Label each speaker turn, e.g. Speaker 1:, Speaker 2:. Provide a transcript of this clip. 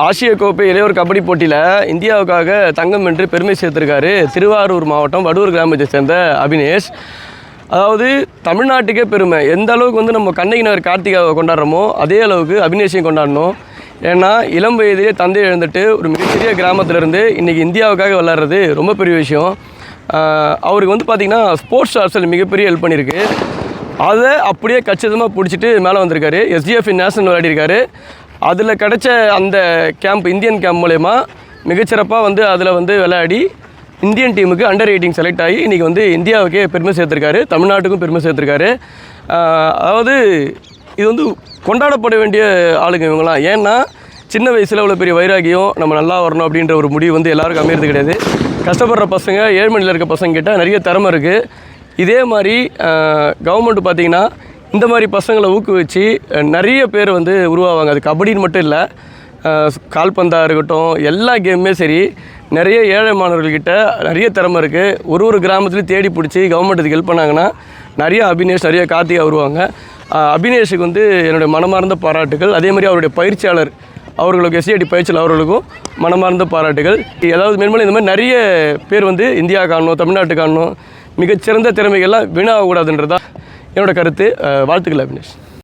Speaker 1: ஆசிய கோப்பை இளையோர் கபடி போட்டியில் இந்தியாவுக்காக தங்கம் வென்று பெருமை சேர்த்திருக்காரு திருவாரூர் மாவட்டம் வடூர் கிராமத்தை சேர்ந்த அபினேஷ். அதாவது தமிழ்நாட்டுக்கே பெருமை. எந்த அளவுக்கு வந்து நம்ம கண்ணகி நகர் கார்த்திகாவை கொண்டாடுறோமோ அதே அளவுக்கு அபினேஷையும் கொண்டாடணும். ஏன்னா இளம் வயதிலே தந்தை எழுந்துட்டு ஒரு மிகச்சிறிய கிராமத்திலேருந்து இன்றைக்கி இந்தியாவுக்காக விளையாடுறது ரொம்ப பெரிய விஷயம். அவருக்கு வந்து பார்த்திங்கன்னா ஸ்போர்ட்ஸ் ஸ்டார்ஸில் மிகப்பெரிய ஹெல்ப் பண்ணியிருக்கு. அதை அப்படியே கச்சிதமாக பிடிச்சிட்டு மேலே வந்திருக்காரு. SGF நேஷனல் விளையாடிருக்காரு. அதில் கிடச்ச அந்த கேம்ப் இந்தியன் கேம்ப் மூலயமா மிகச்சிறப்பாக வந்து அதில் வந்து விளையாடி இந்தியன் டீமுக்கு அண்டர் 18 செலக்ட் ஆகி இன்றைக்கி வந்து இந்தியாவுக்கே பெருமை சேர்த்துருக்காரு, தமிழ்நாட்டுக்கும் பெருமை சேர்த்துருக்காரு. அதாவது இது வந்து கொண்டாடப்பட வேண்டிய ஆளுங்க இவங்களாம். ஏன்னா சின்ன வயசில் அவ்வளோ பெரிய வைராகியம், நம்ம நல்லா வரணும் அப்படின்ற ஒரு முடிவு வந்து எல்லாருக்கும் அமையிறது கிடையாது. கஷ்டப்படுற பசங்க, ஏழ்மணியில் இருக்க பசங்க கிட்ட நிறைய திறமை இருக்குது. இதே மாதிரி கவர்மெண்ட் பார்த்திங்கன்னா இந்த மாதிரி பசங்களை ஊக்குவிச்சு நிறைய பேர் வந்து உருவாவாங்க. அது கபடின்னு மட்டும் இல்லை, கால்பந்தாக இருக்கட்டும், எல்லா கேமுமே சரி. நிறைய ஏழை மாணவர்கள்கிட்ட நிறைய திறமை இருக்குது. ஒரு கிராமத்துலேயும் தேடி பிடிச்சி கவர்மெண்ட் இதுக்கு ஹெல்ப் பண்ணாங்கன்னா நிறைய அபினேஷ், நிறைய கார்த்திகா வருவாங்க. அபினேஷுக்கு வந்து என்னுடைய மனமார்ந்த பாராட்டுகள். அதே மாதிரி அவருடைய பயிற்சியாளர் அவர்களுக்கு SCIT பயிற்சியாளர் அவர்களுக்கும் மனமார்ந்த பாராட்டுகள். ஏதாவது மேன்மேலும் இந்த மாதிரி நிறைய பேர் வந்து இந்தியா காணணும், தமிழ்நாட்டு காணணும், மிகச்சிறந்த திறமைகள்லாம் வீணாகக்கூடாதுன்றதா என்னோடய கருத்து. வாழ்த்துக்கள் அபினேஷ்.